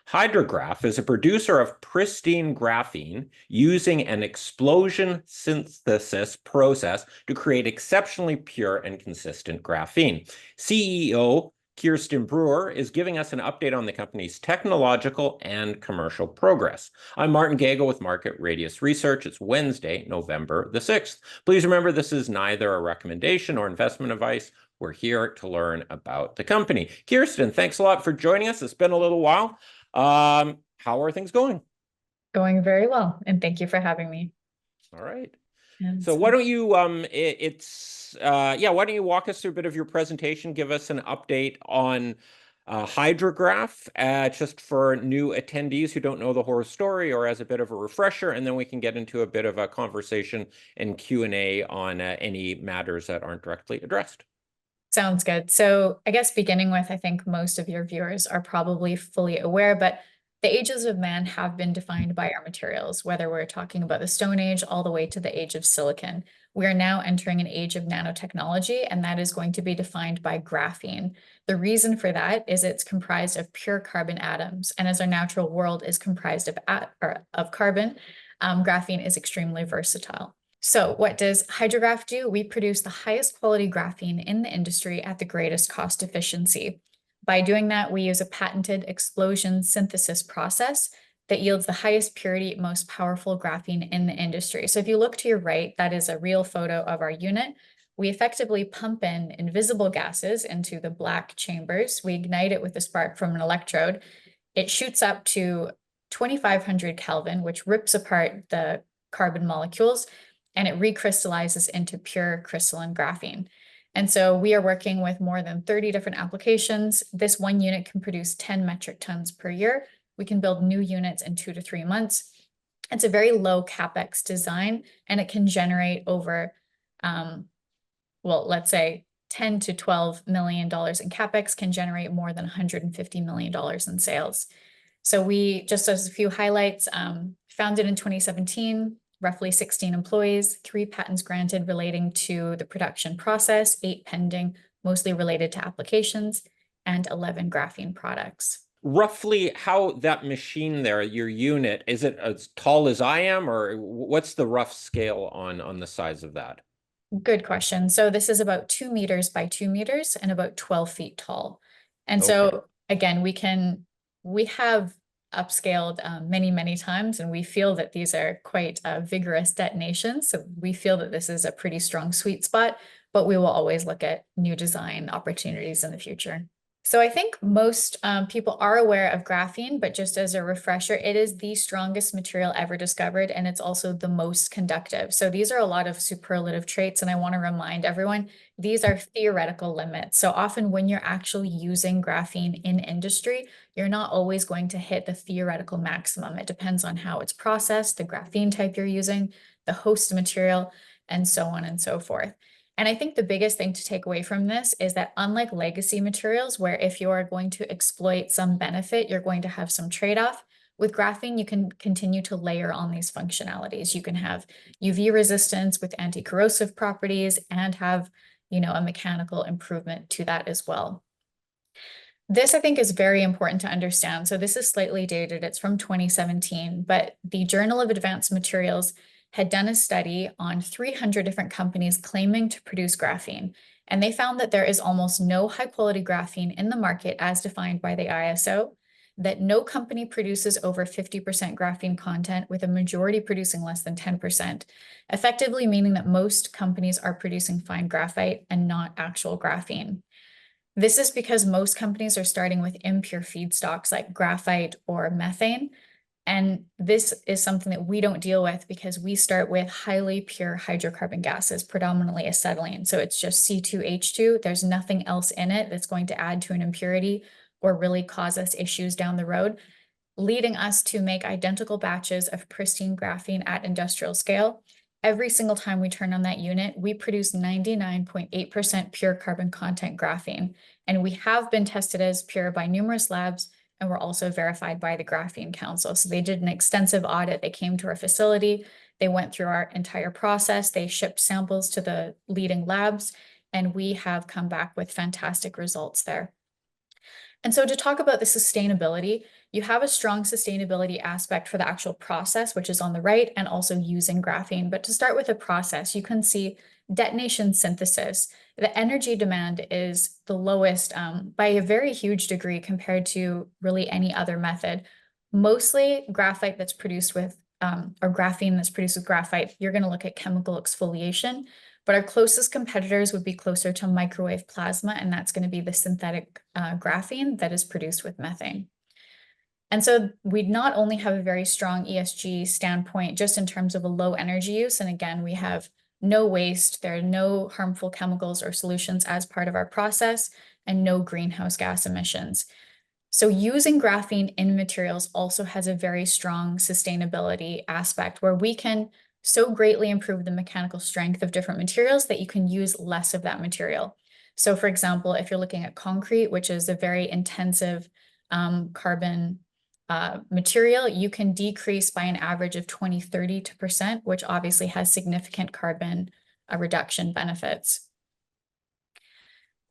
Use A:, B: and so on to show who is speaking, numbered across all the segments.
A: Hydrograph is a producer of pristine graphene using an explosion synthesis process to create exceptionally pure and consistent graphene. CEO Kjirstin Breure is giving us an update on the company's technological and commercial progress. I'm Martin Gagel with Market Radius Research. It's Wednesday, November the 6th. Please remember this is neither a recommendation or investment advice. We're here to learn about the company. Kjirstin, thanks a lot for joining us. It's been a little while. How are things going?
B: Going very well, and thank you for having me.
A: All right.
B: And
A: So why don't you why don't you walk us through a bit of your presentation, give us an update on Hydrograph, just for new attendees who don't know the whole story, or as a bit of a refresher, and then we can get into a bit of a conversation and Q&A on any matters that aren't directly addressed.
B: Sounds good. So I guess beginning with, I think most of your viewers are probably fully aware, but the ages of man have been defined by our materials, whether we're talking about the Stone Age all the way to the age of silicon. We are now entering an age of nanotechnology, and that is going to be defined by graphene. The reason for that is it's comprised of pure carbon atoms, and as our natural world is comprised of carbon, graphene is extremely versatile. So what does Hydrograph do? We produce the highest quality graphene in the industry at the greatest cost efficiency. By doing that, we use a patented explosion synthesis process that yields the highest purity, most powerful graphene in the industry. So if you look to your right, that is a real photo of our unit. We effectively pump in invisible gases into the black chambers. We ignite it with a spark from an electrode. It shoots up to 2500 Kelvin, which rips apart the carbon molecules, and it recrystallizes into pure crystalline graphene. And so we are working with more than 30 different applications. This one unit can produce 10 metric tons per year. We can build new units in 2 to 3 months. It's a very low CapEx design, and it can generate over, let's say $10 to $12 million in CapEx can generate more than $150 million in sales. So we, just as a few highlights, founded in 2017, roughly 16 employees, 3 patents granted relating to the production process, 8 pending, mostly related to applications, and 11 graphene products.
A: Roughly how that machine there, your unit, is it as tall as I am, or what's the rough scale on the size of that?
B: Good question. So this is about 2 meters by 2 meters and about 12 feet tall. And
A: Okay.
B: so again, we have upscaled many times, and we feel that these are quite vigorous detonations. So we feel that this is a pretty strong sweet spot, but we will always look at new design opportunities in the future. So I think most people are aware of graphene, but just as a refresher, it is the strongest material ever discovered, and it's also the most conductive. So these are a lot of superlative traits, and I want to remind everyone, these are theoretical limits. So often when you're actually using graphene in industry, you're not always going to hit the theoretical maximum. It depends on how it's processed, the graphene type you're using, the host material, and so on and so forth. And I think the biggest thing to take away from this is that unlike legacy materials, where if you are going to exploit some benefit, you're going to have some trade-off, with graphene, you can continue to layer on these functionalities. You can have UV resistance with anti-corrosive properties and have, a mechanical improvement to that as well. This, I think, is very important to understand. So this is slightly dated. It's from 2017, but the Journal of Advanced Materials had done a study on 300 different companies claiming to produce graphene, and they found that there is almost no high-quality graphene in the market as defined by the ISO, that no company produces over 50% graphene content, with a majority producing less than 10%, effectively meaning that most companies are producing fine graphite and not actual graphene. This is because most companies are starting with impure feedstocks like graphite or methane. And this is something that we don't deal with because we start with highly pure hydrocarbon gases, predominantly acetylene. So it's just C2H2. There's nothing else in it that's going to add to an impurity or really cause us issues down the road, leading us to make identical batches of pristine graphene at industrial scale. Every single time we turn on that unit, we produce 99.8% pure carbon content graphene. And we have been tested as pure by numerous labs, and we're also verified by the Graphene Council. So they did an extensive audit. They came to our facility. They went through our entire process. They shipped samples to the leading labs, and we have come back with fantastic results there. And so to talk about the sustainability, you have a strong sustainability aspect for the actual process, which is on the right, and also using graphene. But to start with the process, you can see detonation synthesis. The energy demand is the lowest by a very huge degree compared to really any other method. Mostly graphite that's produced with, or graphene that's produced with graphite, you're going to look at chemical exfoliation. But our closest competitors would be closer to microwave plasma, and that's going to be the synthetic graphene that is produced with methane. And so we not only have a very strong ESG standpoint just in terms of a low energy use, and again, we have no waste, there are no harmful chemicals or solutions as part of our process, and no greenhouse gas emissions. So using graphene in materials also has a very strong sustainability aspect where we can so greatly improve the mechanical strength of different materials that you can use less of that material. So for example, if you're looking at concrete, which is a very intensive carbon material, you can decrease by an average of 20-30%, which obviously has significant carbon reduction benefits.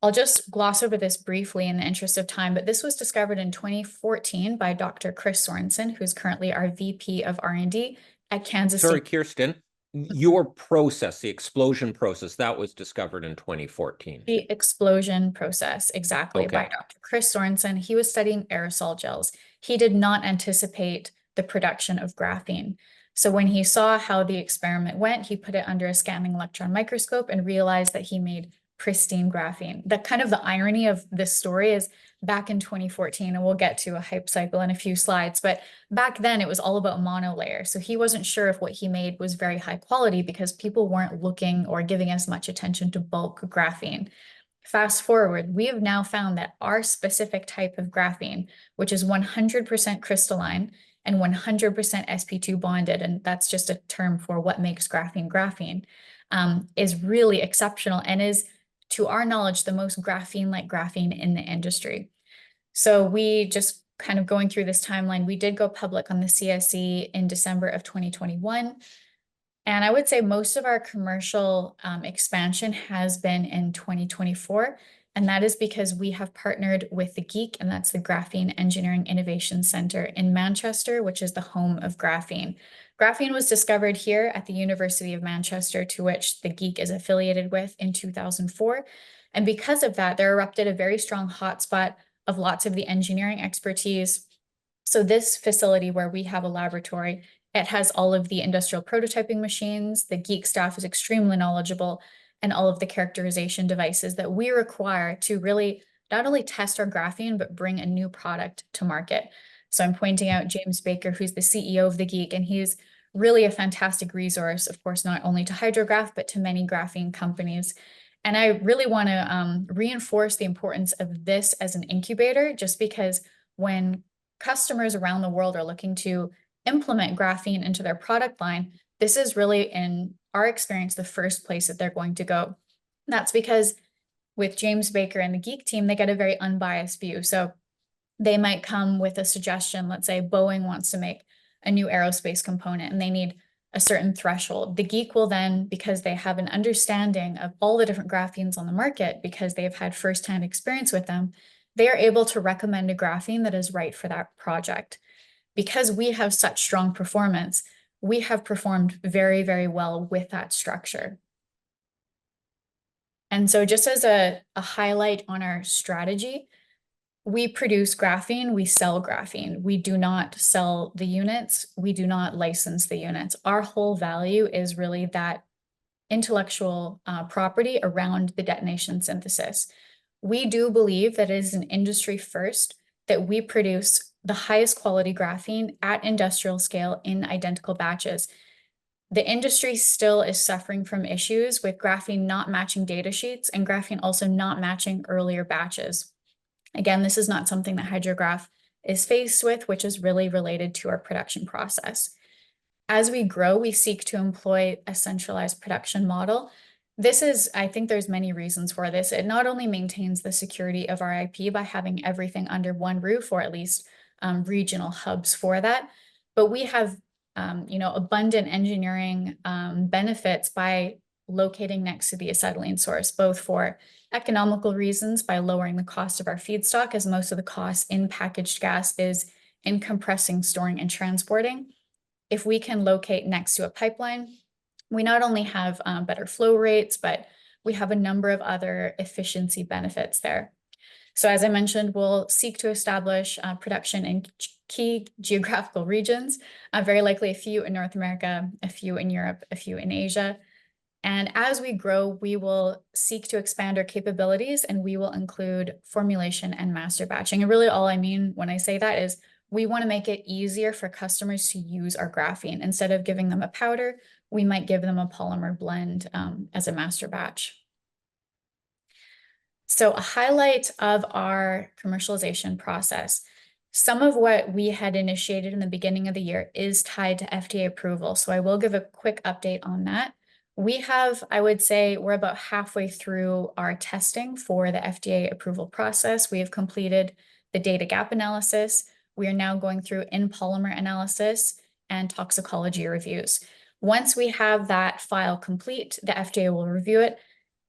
B: I'll just gloss over this briefly in the interest of time, but this was discovered in 2014 by Dr. Chris Sorensen, who's currently our VP of R&D at Kansas
A: Sorry,
B: State.
A: Kjirstin, your process, the explosion process, that was discovered in 2014.
B: The explosion process, exactly, by
A: Okay.
B: Dr. Chris Sorensen. He was studying aerosol gels. He did not anticipate the production of graphene. So when he saw how the experiment went, he put it under a scanning electron microscope and realized that he made pristine graphene. The kind of the irony of this story is back in 2014, and we'll get to a hype cycle in a few slides, but back then it was all about monolayer. So he wasn't sure if what he made was very high quality because people weren't looking or giving as much attention to bulk graphene. Fast forward, we have now found that our specific type of graphene, which is 100% crystalline and 100% sp2 bonded, and that's just a term for what makes graphene, is really exceptional and is, to our knowledge, the most graphene-like graphene in the industry. So we just kind of going through this timeline, we did go public on the CSE in December of 2021. And I would say most of our commercial expansion has been in 2024. And that is because we have partnered with the GEIC, and that's the Graphene Engineering Innovation Center in Manchester, which is the home of graphene. Graphene was discovered here at the University of Manchester, to which the GEIC is affiliated with, in 2004. And because of that, there erupted a very strong hotspot of lots of the engineering expertise. So this facility where we have a laboratory, it has all of the industrial prototyping machines. The GEIC staff is extremely knowledgeable, and all of the characterization devices that we require to really not only test our graphene, but bring a new product to market. So I'm pointing out James Baker, who's the CEO of the GEIC, and he's really a fantastic resource, of course, not only to Hydrograph, but to many graphene companies. And I really want to reinforce the importance of this as an incubator, just because when customers around the world are looking to implement graphene into their product line, this is really, in our experience, the first place that they're going to go. That's because with James Baker and the GEIC team, they get a very unbiased view. So they might come with a suggestion. Let's say Boeing wants to make a new aerospace component and they need a certain threshold. The GEIC will then, because they have an understanding of all the different graphenes on the market, because they've had firsthand experience with them, they are able to recommend a graphene that is right for that project. Because we have such strong performance, we have performed very, very well with that structure. And so just as a highlight on our strategy, we produce graphene, we sell graphene. We do not sell the units, we do not license the units. Our whole value is really that intellectual property around the detonation synthesis. We do believe that it is an industry first that we produce the highest quality graphene at industrial scale in identical batches. The industry still is suffering from issues with graphene not matching data sheets and graphene also not matching earlier batches. Again, this is not something that Hydrograph is faced with, which is really related to our production process. As we grow, we seek to employ a centralized production model. This is, I think there's many reasons for this. It not only maintains the security of our IP by having everything under one roof, or at least regional hubs for that, but we have abundant engineering benefits by locating next to the acetylene source, both for economical reasons by lowering the cost of our feedstock, as most of the cost in packaged gas is in compressing, storing, and transporting. If we can locate next to a pipeline, we not only have better flow rates, but we have a number of other efficiency benefits there. So as I mentioned, we'll seek to establish production in key geographical regions, very likely a few in North America, a few in Europe, a few in Asia. And as we grow, we will seek to expand our capabilities, and we will include formulation and master batching. And really all I mean when I say that is we want to make it easier for customers to use our graphene. Instead of giving them a powder, we might give them a polymer blend as a master batch. So a highlight of our commercialization process. Some of what we had initiated in the beginning of the year is tied to FDA approval. So I will give a quick update on that. We have, I would say, we're about halfway through our testing for the FDA approval process. We have completed the data gap analysis. We are now going through in-polymer analysis and toxicology reviews. Once we have that file complete, the FDA will review it.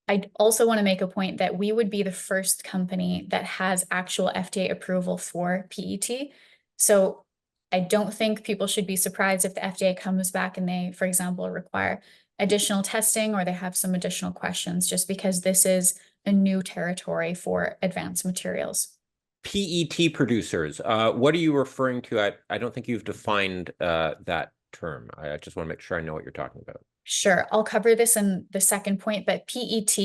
B: I also want to make a point that we would be the first company that has actual FDA approval for PET. So I don't think people should be surprised if the FDA comes back and they, for example, require additional testing or they have some additional questions, just because this is a new territory for advanced materials.
A: PET producers, what are you referring to? I don't think you've defined that term. I just want to make sure I know what you're talking about.
B: Sure, I'll cover this in the second point, but PET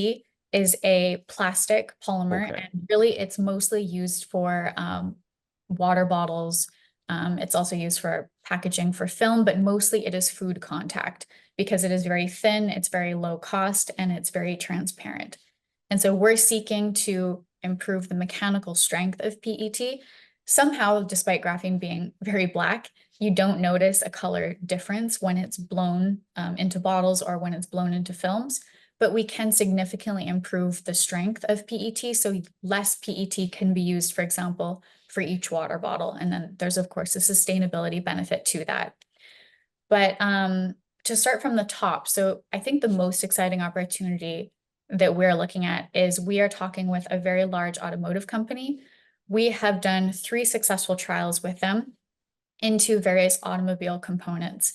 B: is a plastic polymer,
A: Okay.
B: and really it's mostly used for water bottles. It's also used for packaging for film, but mostly it is food contact because it is very thin, it's very low cost, and it's very transparent. And so we're seeking to improve the mechanical strength of PET. Somehow, despite graphene being very black, you don't notice a color difference when it's blown into bottles or when it's blown into films, but we can significantly improve the strength of PET. So less PET can be used, for example, for each water bottle. And then there's, of course, a sustainability benefit to that. But to start from the top, so I think the most exciting opportunity that we're looking at is we are talking with a very large automotive company. We have done 3 successful trials with them into various automobile components.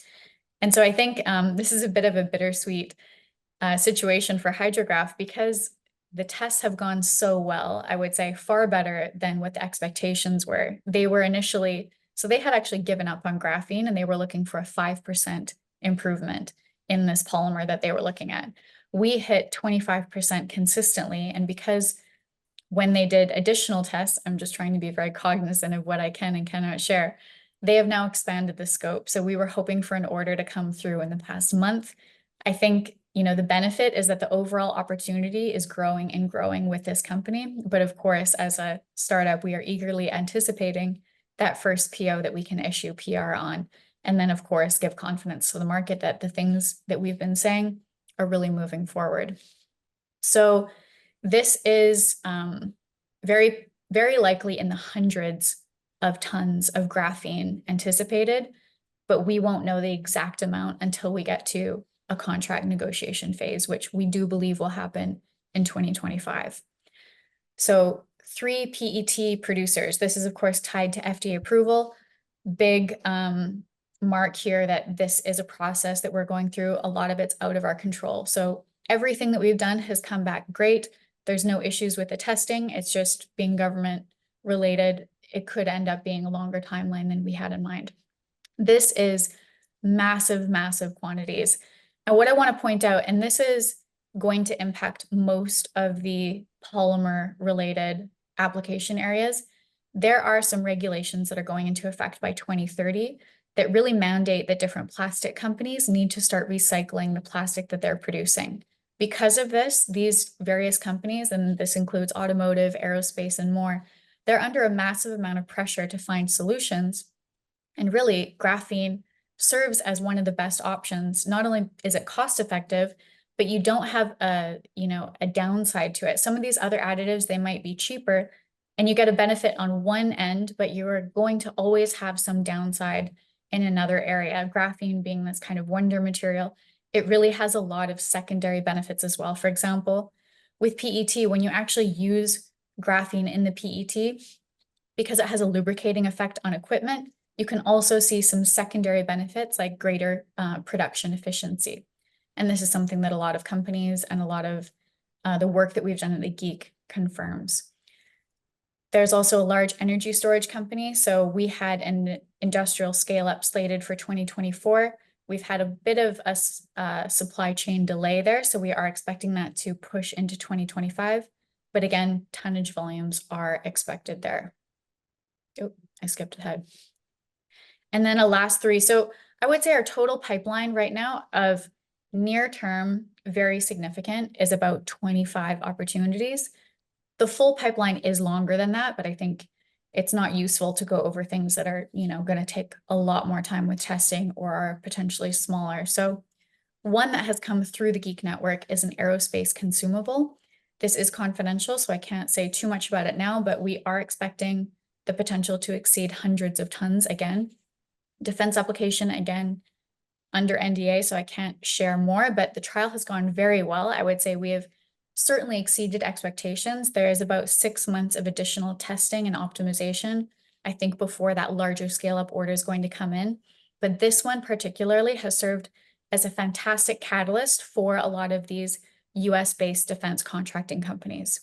B: And so I think this is a bit of a bittersweet situation for Hydrograph because the tests have gone so well, I would say far better than what the expectations were. They were initially, so they had actually given up on graphene and they were looking for a 5% improvement in this polymer that they were looking at. We hit 25% consistently, and because when they did additional tests, I'm just trying to be very cognizant of what I can and cannot share, they have now expanded the scope. So we were hoping for an order to come through in the past month. I think, you know, the benefit is that the overall opportunity is growing and growing with this company. But of course, as a startup, we are eagerly anticipating that first PO that we can issue PR on. And then, of course, give confidence to the market that the things that we've been saying are really moving forward. So this is very, very likely in the hundreds of tons of graphene anticipated, but we won't know the exact amount until we get to a contract negotiation phase, which we do believe will happen in 2025. So 3 PET producers. This is, of course, tied to FDA approval. Big mark here that this is a process that we're going through. A lot of it's out of our control. So everything that we've done has come back great. There's no issues with the testing. It's just being government related. It could end up being a longer timeline than we had in mind. This is massive, massive quantities. And what I want to point out, and this is going to impact most of the polymer related application areas, there are some regulations that are going into effect by 2030 that really mandate that different plastic companies need to start recycling the plastic that they're producing. Because of this, these various companies, and this includes automotive, aerospace, and more, they're under a massive amount of pressure to find solutions. And really, graphene serves as one of the best options. Not only is it cost effective, but you don't have a downside to it. Some of these other additives, they might be cheaper and you get a benefit on one end, but you're going to always have some downside in another area. Graphene being this kind of wonder material, it really has a lot of secondary benefits as well. For example, with PET, when you actually use graphene in the PET, because it has a lubricating effect on equipment, you can also see some secondary benefits like greater production efficiency. And this is something that a lot of companies and a lot of the work that we've done at the GEIC confirms. There's also a large energy storage company. So we had an industrial scale up slated for 2024. We've had a bit of a supply chain delay there. So we are expecting that to push into 2025. But again, tonnage volumes are expected there. Oh, I skipped ahead. And then a last three. So I would say our total pipeline right now of near term, very significant, is about 25 opportunities. The full pipeline is longer than that, but I think it's not useful to go over things that are, going to take a lot more time with testing or are potentially smaller. So one that has come through the GEIC network is an aerospace consumable. This is confidential, so I can't say too much about it now, but we are expecting the potential to exceed hundreds of tons again. Defense application, again, under NDA, so I can't share more, but the trial has gone very well. I would say we have certainly exceeded expectations. There is about 6 months of additional testing and optimization, I think, before that larger scale up order is going to come in. But this one particularly has served as a fantastic catalyst for a lot of these US-based defense contracting companies.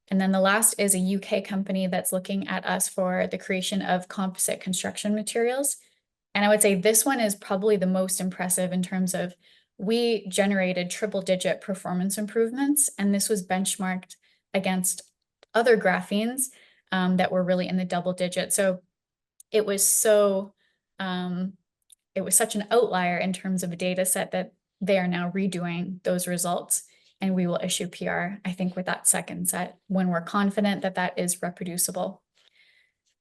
B: And then the last is a UK company that's looking at us for the creation of composite construction materials. And I would say this one is probably the most impressive in terms of we generated triple-digit performance improvements, and this was benchmarked against other graphenes that were really in the double digit. So it was such an outlier in terms of a data set that they are now redoing those results, and we will issue PR, I think, with that second set when we're confident that that is reproducible.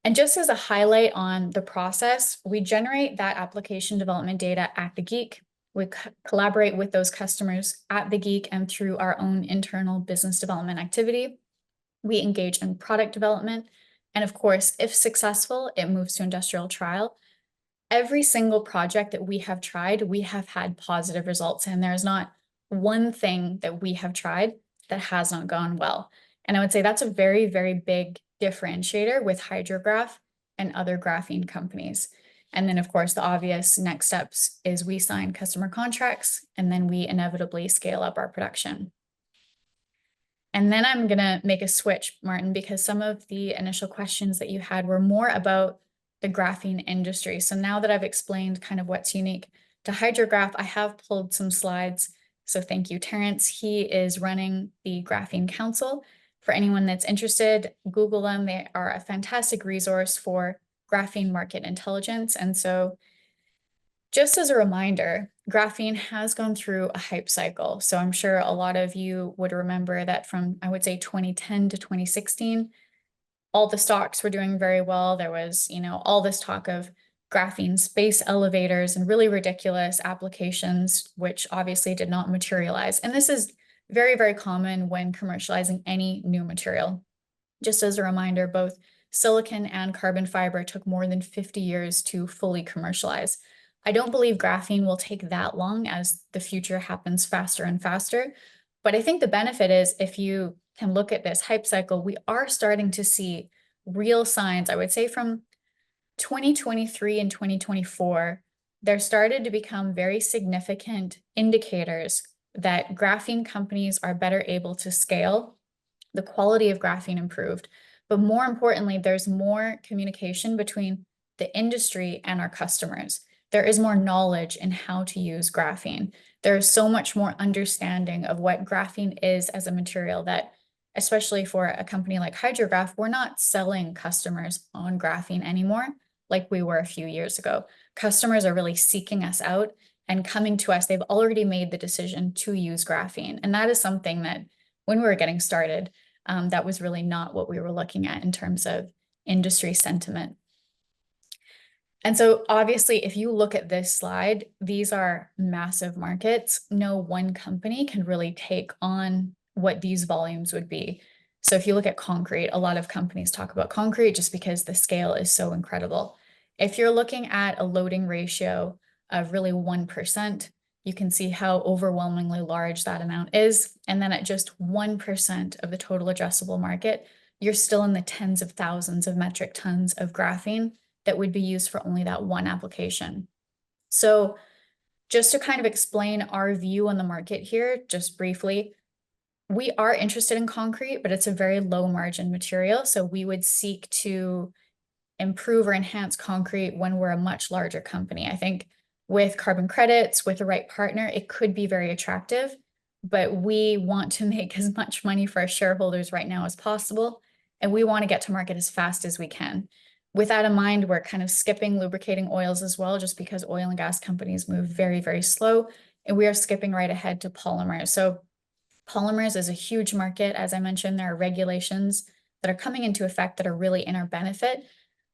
B: And just as a highlight on the process, we generate that application development data at the GEIC. We collaborate with those customers at the GEIC and through our own internal business development activity. We engage in product development. And of course, if successful, it moves to industrial trial. Every single project that we have tried, we have had positive results. And there's not one thing that we have tried that has not gone well. And I would say that's a very, very big differentiator with Hydrograph and other graphene companies. And then, of course, the obvious next steps is we sign customer contracts, and then we inevitably scale up our production. And then I'm going to make a switch, Martin, because some of the initial questions that you had were more about the graphene industry. So now that I've explained kind of what's unique to Hydrograph, I have pulled some slides. So thank you, Terrence. He is running the Graphene Council. For anyone that's interested, Google them. They are a fantastic resource for graphene market intelligence. And so just as a reminder, graphene has gone through a hype cycle. So I'm sure a lot of you would remember that from, I would say, 2010 to 2016, all the stocks were doing very well. There was, all this talk of graphene space elevators and really ridiculous applications, which obviously did not materialize. And this is very, very common when commercializing any new material. Just as a reminder, both silicon and carbon fiber took more than 50 years to fully commercialize. I don't believe graphene will take that long as the future happens faster and faster. But I think the benefit is if you can look at this hype cycle, we are starting to see real signs. I would say from 2023 and 2024, there started to become very significant indicators that graphene companies are better able to scale. The quality of graphene improved. But more importantly, there's more communication between the industry and our customers. There is more knowledge in how to use graphene. There's so much more understanding of what graphene is as a material that, especially for a company like Hydrograph, we're not selling customers on graphene anymore like we were a few years ago. Customers are really seeking us out and coming to us. They've already made the decision to use graphene. And that is something that when we were getting started, that was really not what we were looking at in terms of industry sentiment. And so obviously, if you look at this slide, these are massive markets. No one company can really take on what these volumes would be. So if you look at concrete, a lot of companies talk about concrete just because the scale is so incredible. If you're looking at a loading ratio of really 1%, you can see how overwhelmingly large that amount is. And then at just 1% of the total addressable market, you're still in the tens of thousands of metric tons of graphene that would be used for only that one application. So just to kind of explain our view on the market here, just briefly, we are interested in concrete, but it's a very low margin material. So we would seek to improve or enhance concrete when we're a much larger company. I think with carbon credits, with the right partner, it could be very attractive, but we want to make as much money for our shareholders right now as possible. And we want to get to market as fast as we can. With that in mind, we're kind of skipping lubricating oils as well, just because oil and gas companies move very, very slow. And we are skipping right ahead to polymers. So polymers is a huge market. As I mentioned, there are regulations that are coming into effect that are really in our benefit.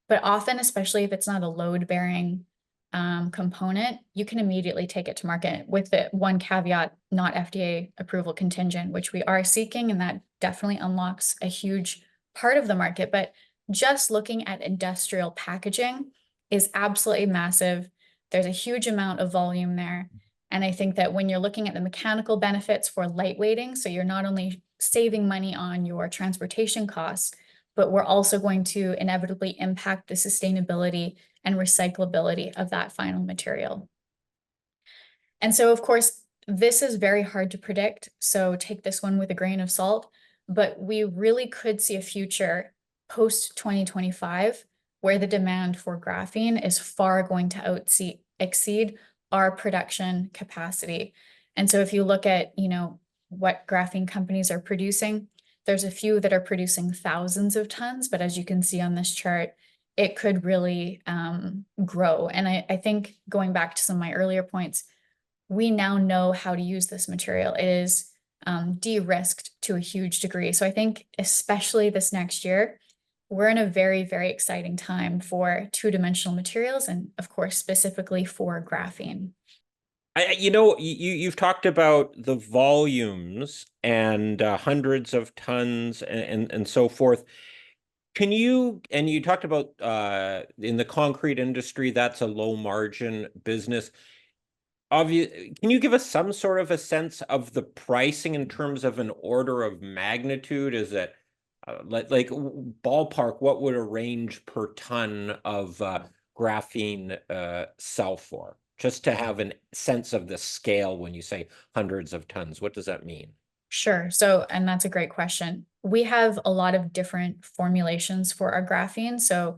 B: But often, especially if it's not a load-bearing component, you can immediately take it to market with the one caveat, not FDA approval contingent, which we are seeking, and that definitely unlocks a huge part of the market. But just looking at industrial packaging is absolutely massive. There's a huge amount of volume there. And I think that when you're looking at the mechanical benefits for lightweighting, so you're not only saving money on your transportation costs, but we're also going to inevitably impact the sustainability and recyclability of that final material. And so, of course, this is very hard to predict, so take this one with a grain of salt, but we really could see a future post-2025 where the demand for graphene is far going to exceed our production capacity. And so if you look at, what graphene companies are producing, there's a few that are producing thousands of tons, but as you can see on this chart, it could really grow. And I think going back to some of my earlier points, we now know how to use this material. It is de-risked to a huge degree. So I think especially this next year, we're in a very, very exciting time for two-dimensional materials and of course, specifically for graphene.
A: You've talked about the volumes and hundreds of tons and so forth. And you talked about in the concrete industry, that's a low margin business. Can you give us some sort of a sense of the pricing in terms of an order of magnitude? Is it like ballpark, what would a range per ton of graphene sell for? Just to have a sense of the scale when you say hundreds of tons, what does that mean?
B: Sure. So, and that's a great question. We have a lot of different formulations for our graphene. So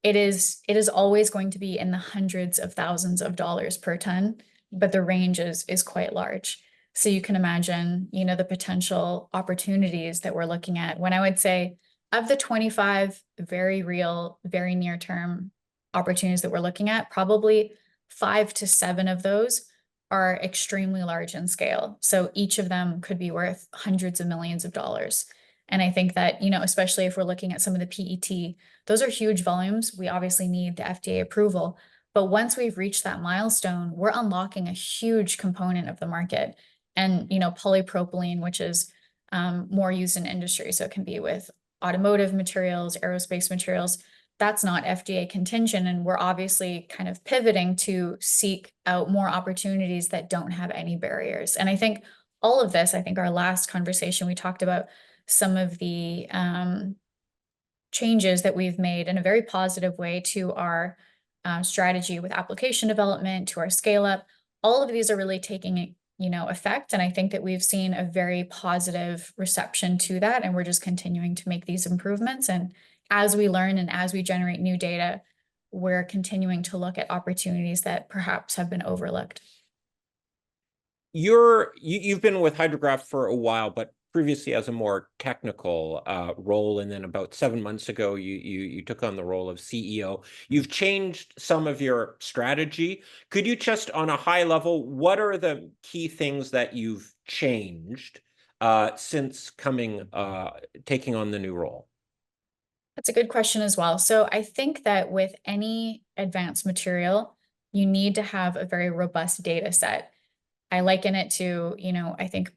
B: it is always going to be in the hundreds of thousands of dollars per ton, but the range is quite large. So you can imagine, the potential opportunities that we're looking at. When I would say of the 25 very real, very near term opportunities that we're looking at, probably 5 to 7 of those are extremely large in scale. So each of them could be worth hundreds of millions of dollars. And I think that, especially if we're looking at some of the PET, those are huge volumes. We obviously need the FDA approval. But once we've reached that milestone, we're unlocking a huge component of the market. And, polypropylene, which is more used in industry. So it can be with automotive materials, aerospace materials. That's not FDA contingent. And we're obviously kind of pivoting to seek out more opportunities that don't have any barriers. And I think all of this, I think our last conversation, we talked about some of the changes that we've made in a very positive way to our strategy with application development, to our scale up. All of these are really taking effect. And I think that we've seen a very positive reception to that. And we're just continuing to make these improvements. And as we learn and as we generate new data, we're continuing to look at opportunities that perhaps have been overlooked.
A: You've been with Hydrograph for a while, but previously as a more technical role, and then about 7 months ago, you took on the role of CEO. You've changed some of your strategy. Could you just, on a high level, what are the key things that you've changed since taking on the new role?
B: That's a good question as well. So I think that with any advanced material, you need to have a very robust data set. I liken it to, I think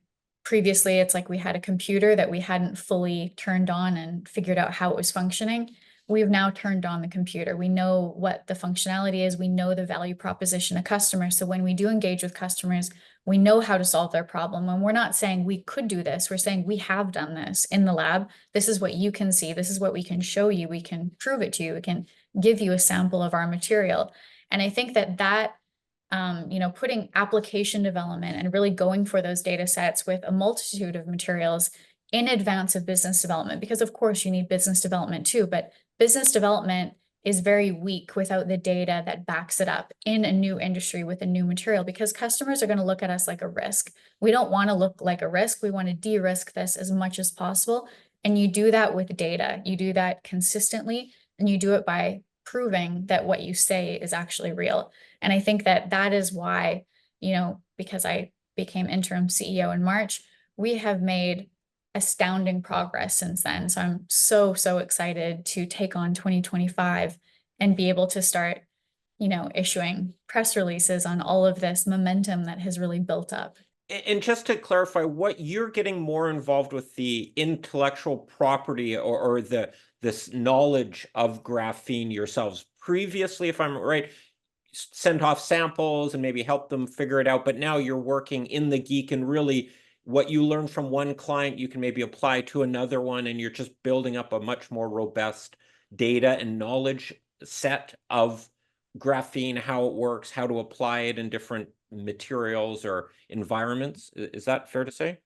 B: previously it's like we had a computer that we hadn't fully turned on and figured out how it was functioning. we've now turned on the computer. We know what the functionality is. We know the value proposition of customers. So when we do engage with customers, we know how to solve their problem. And we're not saying we could do this. We're saying we have done this in the lab. This is what you can see. This is what we can show you. We can prove it to you. We can give you a sample of our material. And I think that putting application development and really going for those data sets with a multitude of materials in advance of business development, because of course you need business development too, but business development is very weak without the data that backs it up in a new industry with a new material, because customers are going to look at us like a risk. We don't want to look like a risk. We want to de-risk this as much as possible. And you do that with data. You do that consistently, and you do it by proving that what you say is actually real. And I think that is why, because I became interim CEO in March, we have made astounding progress since then. So I'm so excited to take on 2025 and be able to start, issuing press releases on all of this momentum that has really built up.
A: And just to clarify, what you're getting more involved with the intellectual property or this knowledge of graphene yourselves. Previously, if I'm right, sent off samples and maybe help them figure it out, but now you're working in the GEIC, and really what you learn from one client, you can maybe apply to another one, and you're just building up a much more robust data and knowledge set of graphene, how it works, how to apply it in different materials or environments. Is that fair to say?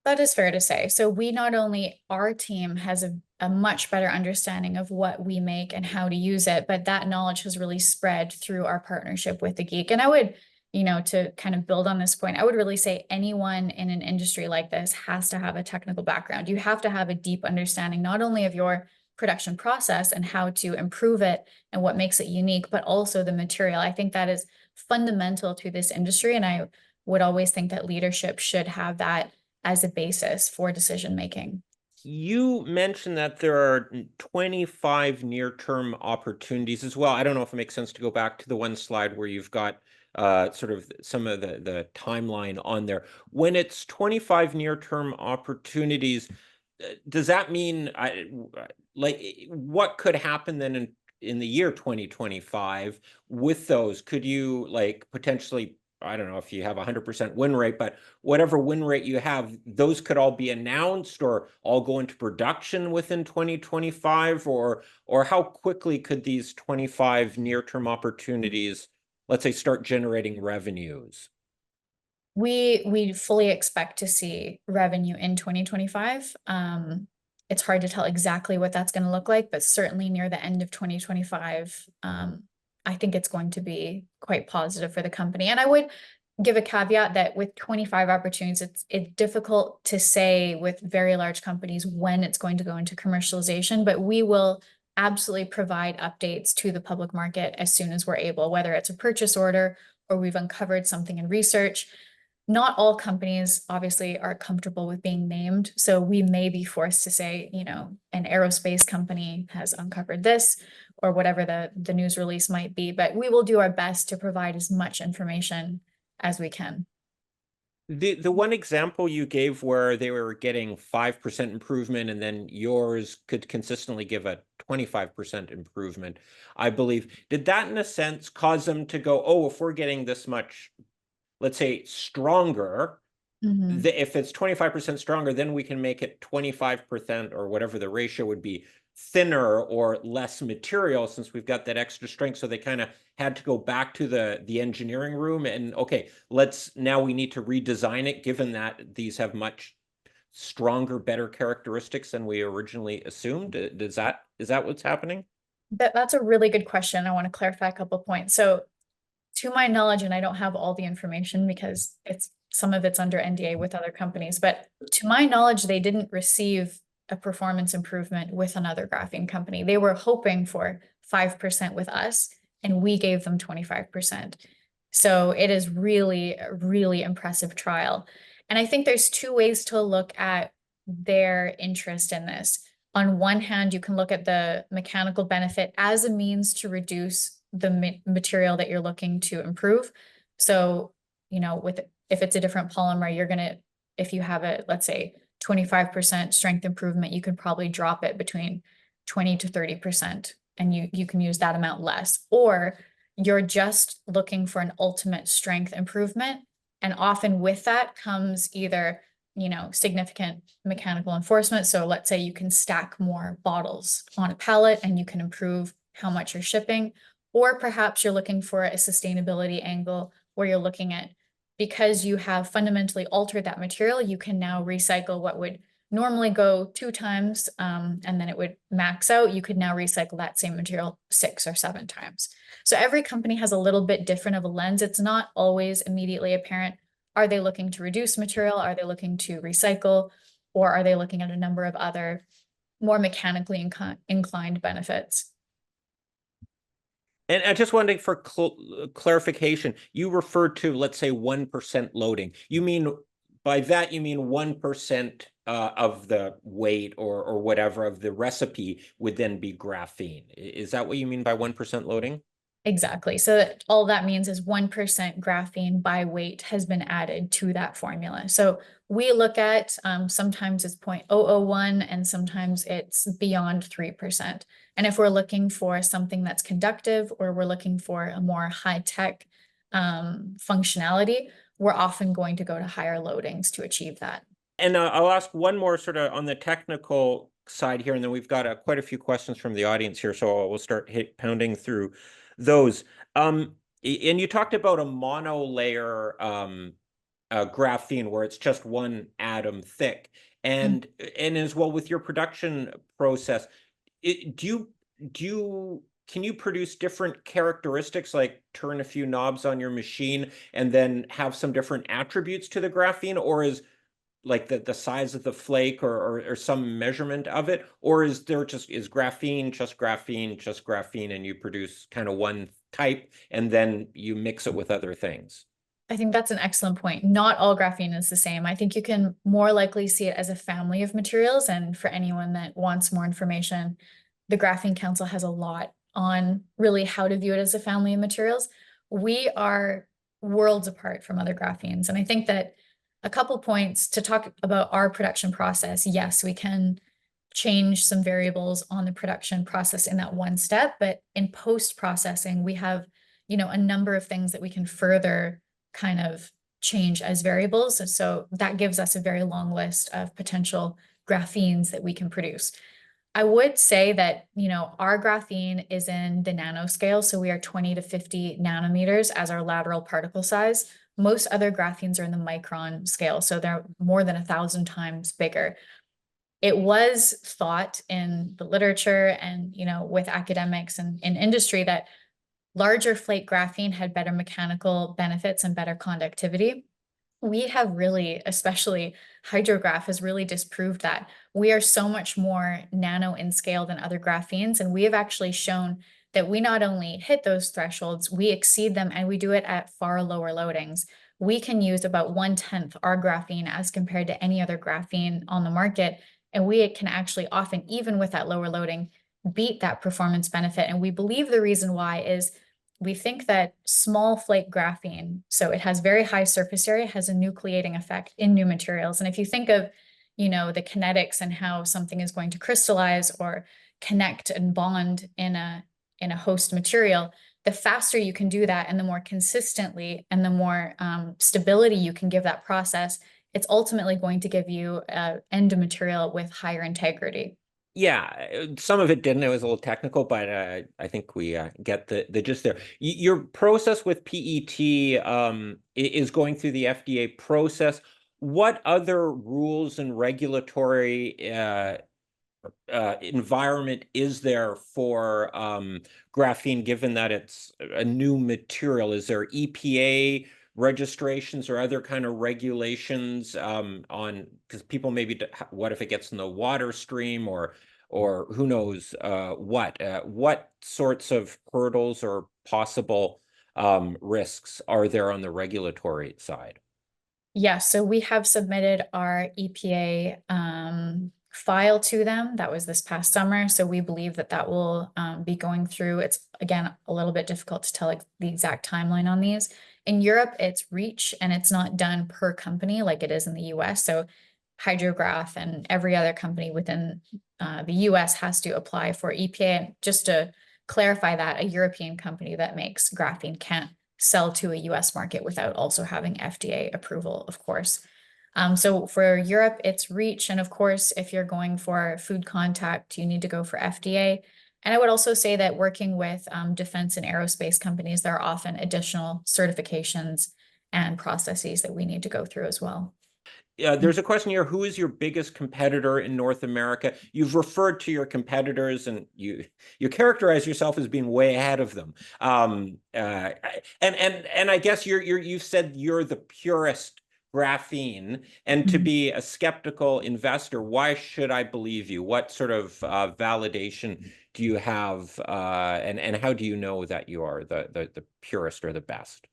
B: That is fair to say. So we not only, our team has a much better understanding of what we make and how to use it, but that knowledge has really spread through our partnership with the GEIC. And I would, to kind of build on this point, I would really say anyone in an industry like this has to have a technical background. You have to have a deep understanding, not only of your production process and how to improve it and what makes it unique, but also the material. I think that is fundamental to this industry. And I would always think that leadership should have that as a basis for decision making.
A: You mentioned that there are 25 near-term opportunities as well. I don't know if it makes sense to go back to the one slide where you've got sort of some of the timeline on there. When it's 25 near-term opportunities, does that mean what could happen then in the year 2025 with those? Could you potentially, I don't know if you have 100% win rate, but whatever win rate you have, those could all be announced or all go into production within 2025, or how quickly could these 25 near-term opportunities, let's say, start generating revenues?
B: We fully expect to see revenue in 2025. It's hard to tell exactly what that's going to look like, but certainly near the end of 2025, I think it's going to be quite positive for the company. And I would give a caveat that with 25 opportunities, it's difficult to say with very large companies when it's going to go into commercialization, but we will absolutely provide updates to the public market as soon as we're able, whether it's a purchase order or we've uncovered something in research. Not all companies obviously are comfortable with being named. So we may be forced to say, an aerospace company has uncovered this, or whatever the news release might be, but we will do our best to provide as much information as we can.
A: The one example you gave where they were getting 5% improvement and then yours could consistently give a 25% improvement, I believe. Did that in a sense cause them to go, oh, if we're getting this much, let's say, stronger, if it's 25% stronger, then we can make it 25% or whatever the ratio would be thinner or less material since we've got that extra strength. So they kind of had to go back to the engineering room and, okay, now we need to redesign it given that these have much stronger, better characteristics than we originally assumed. Is that what's happening?
B: That's a really good question. I want to clarify a couple of points. So to my knowledge, and I don't have all the information because some of it's under NDA with other companies, but to my knowledge, they didn't receive a performance improvement with another graphene company. They were hoping for 5% with us, and we gave them 25%. So it is really a really impressive trial. And I think there's two ways to look at their interest in this. On one hand, you can look at the mechanical benefit as a means to reduce the material that you're looking to improve. So, if it's a different polymer, if you have let's say 25% strength improvement, you could probably drop it between 20 to 30%, and you can use that amount less. Or you're just looking for an ultimate strength improvement. And often with that comes either, significant mechanical enforcement. So let's say you can stack more bottles on a pallet and you can improve how much you're shipping. Or perhaps you're looking for a sustainability angle where you're looking at, because you have fundamentally altered that material, you can now recycle what would normally go 2 times, and then it would max out. You could now recycle that same material 6 or 7 times. So every company has a little bit different of a lens. It's not always immediately apparent. Are they looking to reduce material? Are they looking to recycle? Or are they looking at a number of other more mechanically inclined benefits?
A: And I just wanted for clarification, you referred to, let's say, 1% loading. You mean, by that, you mean 1% of the weight or whatever of the recipe would then be graphene. Is that what you mean by 1% loading?
B: Exactly. So all that means is 1% graphene by weight has been added to that formula. So we look at, sometimes it's 0.001 and sometimes it's beyond 3%. And if we're looking for something that's conductive, or we're looking for a more high-tech functionality, we're often going to go to higher loadings to achieve that.
A: And I'll ask one more sort of on the technical side here, and then we've got quite a few questions from the audience here, so we'll start pounding through those. And you talked about a monolayer graphene where it's just one atom thick, and as well with your production process, can you produce different characteristics, like turn a few knobs on your machine and then have some different attributes to the graphene, or is like the size of the flake or some measurement of it, or is graphene just graphene and you produce kind of one type and then you mix it with other things?
B: I think that's an excellent point. Not all graphene is the same. I think you can more likely see it as a family of materials. And for anyone that wants more information, the Graphene Council has a lot on really how to view it as a family of materials. We are worlds apart from other graphenes. And I think that a couple points to talk about our production process. Yes, we can change some variables on the production process in that one step, but in post-processing, we have, a number of things that we can further kind of change as variables. And so that gives us a very long list of potential graphenes that we can produce. I would say that, our graphene is in the nanoscale. So we are 20 to 50 nanometers as our lateral particle size. Most other graphenes are in the micron scale. So they're more than 1,000 times bigger. It was thought in the literature and, with academics and in industry that larger flake graphene had better mechanical benefits and better conductivity. We have really, especially Hydrograph has really disproved that. We are so much more nano in scale than other graphenes, and we have actually shown that we not only hit those thresholds, we exceed them, and we do it at far lower loadings. We can use about 1/10 our graphene as compared to any other graphene on the market, and we can actually often, even with that lower loading, beat that performance benefit. And we believe the reason why is we think that small flake graphene, so it has very high surface area, has a nucleating effect in new materials. And if you think of, the kinetics and how something is going to crystallize or connect and bond in a host material, the faster you can do that and the more consistently and the more stability you can give that process, it's ultimately going to give you an end material with higher integrity.
A: Yeah, some of it didn't. It was a little technical, but I think we get the gist there. Your process with PET is going through the FDA process. What other rules and regulatory environment is there for graphene, given that it's a new material? Is there EPA registrations or other kind of regulations on, because people maybe, what if it gets in the water stream or who knows what sorts of hurdles or possible risks are there on the regulatory side?
B: Yeah, so we have submitted our EPA file to them. That was this past summer. So we believe that that will be going through. It's, again, a little bit difficult to tell the exact timeline on these. In Europe, it's REACH, and it's not done per company like it is in the US. So Hydrograph and every other company within the US has to apply for EPA. And just to clarify that, a European company that makes graphene can't sell to a US market without also having FDA approval, of course. So for Europe, it's REACH. And of course, if you're going for food contact, you need to go for FDA. And I would also say that working with defense and aerospace companies, there are often additional certifications and processes that we need to go through as well.
A: There's a question here. Who is your biggest competitor in North America? You've referred to your competitors, and you characterize yourself as being way ahead of them. And I guess you've said you're the purest graphene, and to be a skeptical investor, why should I believe you? What sort of validation do you have, and how do you know that you are the purest or the best?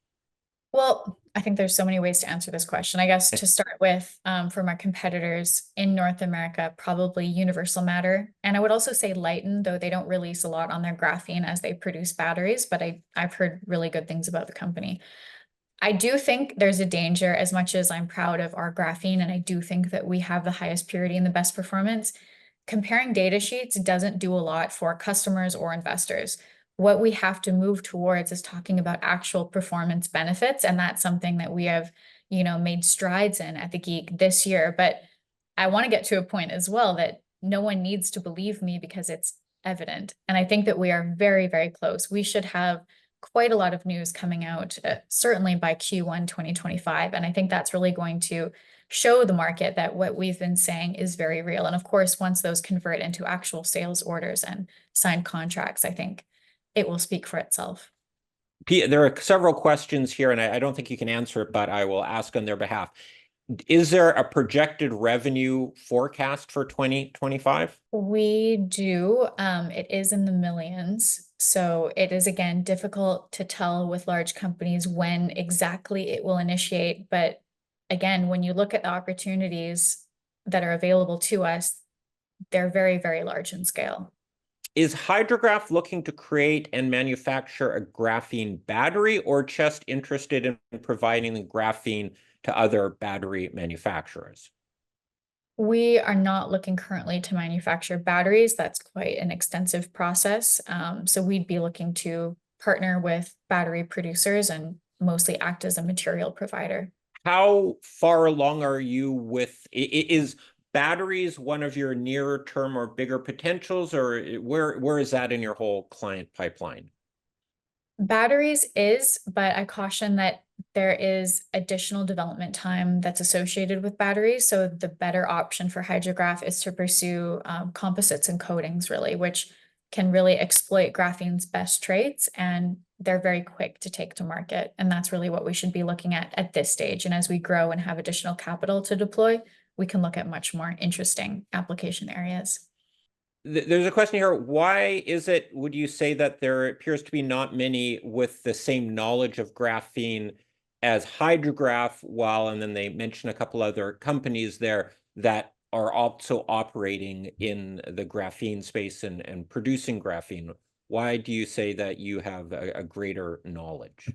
B: Well, I think there's so many ways to answer this question. I guess to start with, from our competitors in North America, probably Universal Matter. And I would also say Lighten, though they don't release a lot on their graphene as they produce batteries, but I've heard really good things about the company. I do think there's a danger, as much as I'm proud of our graphene, and I do think that we have the highest purity and the best performance. Comparing data sheets doesn't do a lot for customers or investors. What we have to move towards is talking about actual performance benefits, and that's something that we have, made strides in at the GEIC this year. But I want to get to a point as well that no one needs to believe me because it's evident. And I think that we are very, very close. We should have quite a lot of news coming out, certainly by Q1 2025. And I think that's really going to show the market that what we've been saying is very real. And of course, once those convert into actual sales orders and signed contracts, I think it will speak for itself.
A: There are several questions here, and I don't think you can answer it, but I will ask on their behalf. Is there a projected revenue forecast for 2025?
B: We do. It is in the millions. So it is, again, difficult to tell with large companies when exactly it will initiate. But again, when you look at the opportunities that are available to us, they're very, very large in scale.
A: Is Hydrograph looking to create and manufacture a graphene battery, or just interested in providing the graphene to other battery manufacturers?
B: We are not looking currently to manufacture batteries. That's quite an extensive process. So we'd be looking to partner with battery producers and mostly act as a material provider.
A: How far along are you with, is batteries one of your nearer term or bigger potentials, or where is that in your whole client pipeline?
B: Batteries is, but I caution that there is additional development time that's associated with batteries. So the better option for Hydrograph is to pursue composites and coatings, really, which can really exploit graphene's best traits, and they're very quick to take to market. And that's really what we should be looking at this stage. And as we grow and have additional capital to deploy, we can look at much more interesting application areas.
A: There's a question here. Why is it, would you say, that there appears to be not many with the same knowledge of graphene as Hydrograph, and then they mention a couple other companies there that are also operating in the graphene space and producing graphene? Why do you say that you have a greater knowledge?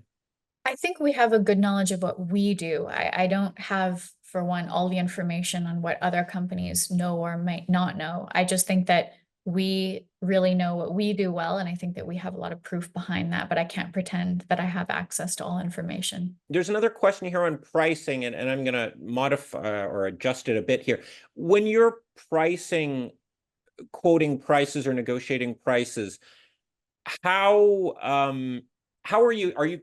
B: I think we have a good knowledge of what we do. I don't have, for one, all the information on what other companies know or might not know. I just think that we really know what we do well, and I think that we have a lot of proof behind that, but I can't pretend that I have access to all information.
A: There's another question here on pricing, and I'm going to modify or adjust it a bit here. When you're pricing, quoting prices or negotiating prices, how are you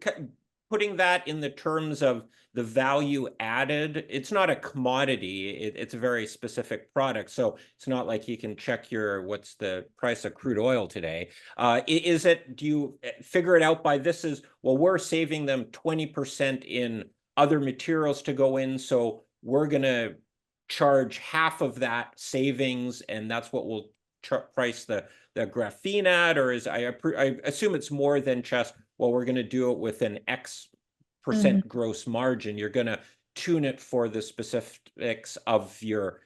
A: putting that in the terms of the value added? It's not a commodity, it's a very specific product, so it's not like you can check what's the price of crude oil today. Do you figure it out by this is, well, we're saving them 20% in other materials to go in, so we're going to charge half of that savings, and that's what we'll price the graphene at? Or I assume it's more than just, well, we're going to do it with an X percent gross margin. You're going to tune it for the specifics of your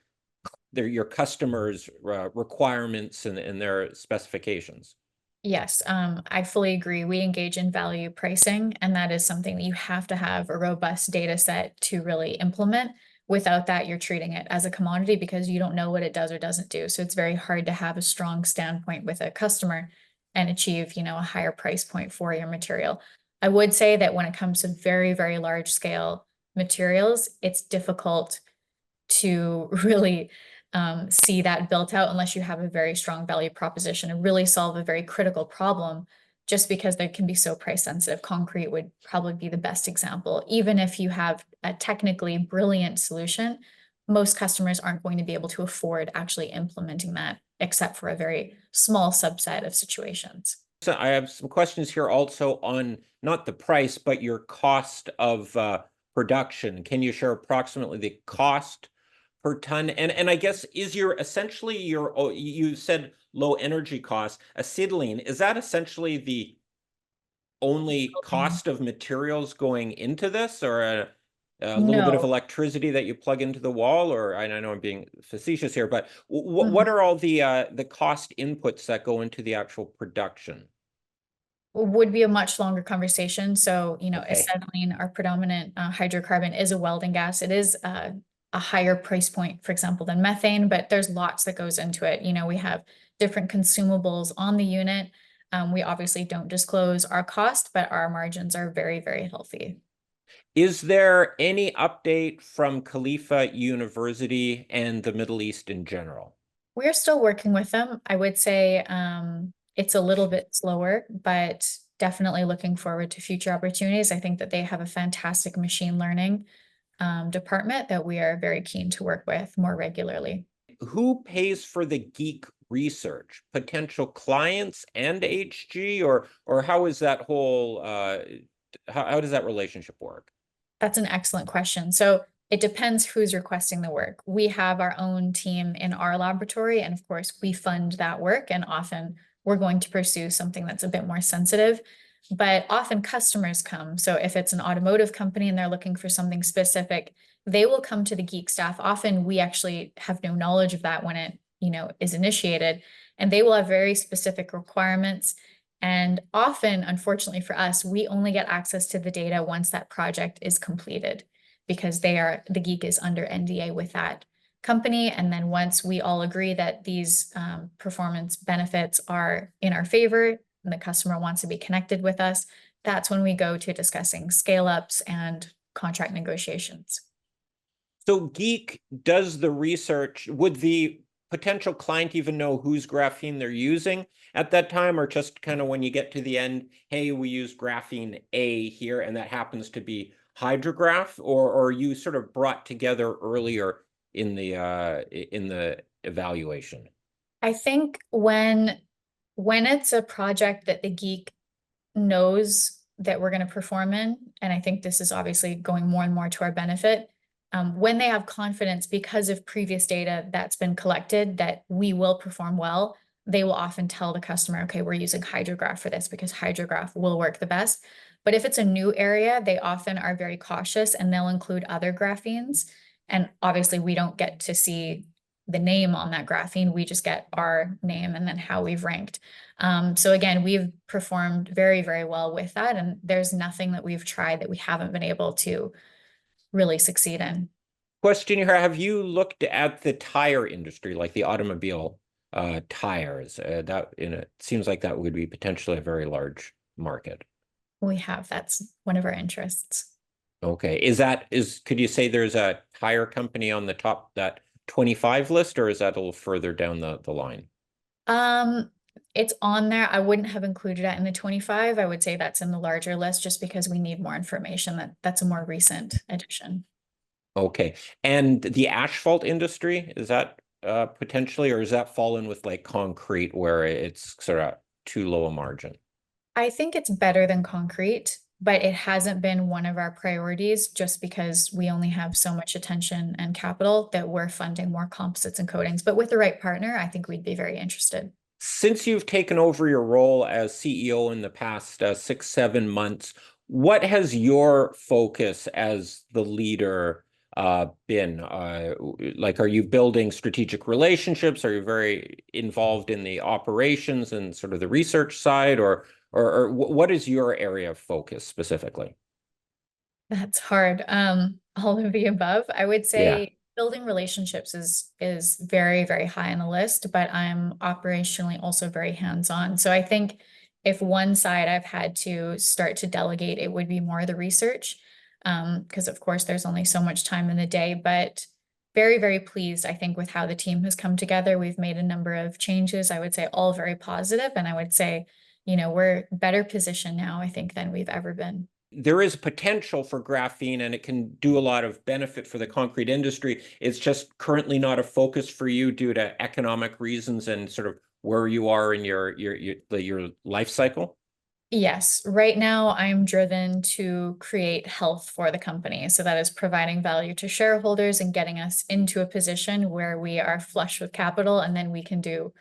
A: customers' requirements and their specifications.
B: Yes, I fully agree. We engage in value pricing, and that is something that you have to have a robust data set to really implement. Without that, you're treating it as a commodity because you don't know what it does or doesn't do. So it's very hard to have a strong standpoint with a customer and achieve, you know, a higher price point for your material. I would say that when it comes to very, very large scale materials, it's difficult to really see that built out unless you have a very strong value proposition and really solve a very critical problem, just because they can be so price sensitive. Concrete would probably be the best example. Even if you have a technically brilliant solution, most customers aren't going to be able to afford actually implementing that, except for a very small subset of situations.
A: So I have some questions here also on not the price, but your cost of production. Can you share approximately the cost per ton? And I guess is your essentially your, oh, you said low energy cost, acetylene, is that essentially the only cost of materials going into this, or a little bit of
B: No.
A: electricity that you plug into the wall? Or I know I'm being facetious here, but
B: Mhm.
A: what are all the cost inputs that go into the actual production?
B: Would be a much longer conversation. So, you know,
A: Okay.
B: acetylene, our predominant hydrocarbon, is a welding gas. It is a higher price point, for example, than methane, but there's lots that goes into it. You know, we have different consumables on the unit. We obviously don't disclose our cost, but our margins are very, very healthy.
A: Is there any update from Khalifa University and the Middle East in general?
B: We're still working with them. I would say it's a little bit slower, but definitely looking forward to future opportunities. I think that they have a fantastic machine learning department that we are very keen to work with more regularly.
A: Who pays for the geek research? Potential clients and HG, or how is that whole how does that relationship work?
B: That's an excellent question. So it depends who's requesting the work. We have our own team in our laboratory, and of course, we fund that work. And often we're going to pursue something that's a bit more sensitive. But often customers come. So if it's an automotive company and they're looking for something specific, they will come to the geek staff. Often we actually have no knowledge of that when it, you know, is initiated, and they will have very specific requirements. And often, unfortunately for us, we only get access to the data once that project is completed, because the geek is under NDA with that company. And then once we all agree that these performance benefits are in our favor and the customer wants to be connected with us, that's when we go to discussing scale ups and contract negotiations.
A: So Geek does the research. Would the potential client even know whose graphene they're using at that time, or just kind of when you get to the end, hey, we use graphene A here, and that happens to be Hydrograph, or you sort of brought together earlier in the evaluation?
B: I think when it's a project that the geek knows that we're going to perform in, and I think this is obviously going more and more to our benefit, when they have confidence because of previous data that's been collected that we will perform well, they will often tell the customer, okay, we're using Hydrograph for this because Hydrograph will work the best. But if it's a new area, they often are very cautious and they'll include other graphenes. And obviously we don't get to see the name on that graphene. We just get our name and then how we've ranked. So again, we've performed very, very well with that. And there's nothing that we've tried that we haven't been able to really succeed in.
A: Question here: have you looked at the tire industry, like the automobile tires? That it seems like that would be potentially a very large market.
B: We have, that's one of our interests.
A: Okay, could you say there's a tire company on the top, that 25 list, or is that a little further down the line?
B: Um, it's on there. I wouldn't have included it in the 25. I would say that's in the larger list just because we need more information. That's a more recent addition.
A: Okay, and the asphalt industry, is that potentially, or does that fall in with like concrete where it's sort of too low a margin?
B: I think it's better than concrete, but it hasn't been one of our priorities just because we only have so much attention and capital that we're funding more composites and coatings. But with the right partner, I think we'd be very interested.
A: Since you've taken over your role as CEO in the past 6, 7 months, what has your focus as the leader been? Like, are you building strategic relationships? Are you very involved in the operations and sort of the research side, or what is your area of focus specifically?
B: That's hard. All of the above. I would
A: Yeah.
B: say building relationships is very, very high on the list, but I'm operationally also very hands-on. So I think if one side I've had to start to delegate, it would be more the research. Because of course there's only so much time in the day, but very, very pleased, I think, with how the team has come together. We've made a number of changes, I would say all very positive, and I would say, we're better positioned now, I think, than we've ever been.
A: There is potential for graphene and it can do a lot of benefit for the concrete industry. It's just currently not a focus for you due to economic reasons and sort of where you are in your life cycle.
B: Yes, right now I'm driven to create health for the company. So that is providing value to shareholders and getting us into a position where we are flush with capital, and then we can do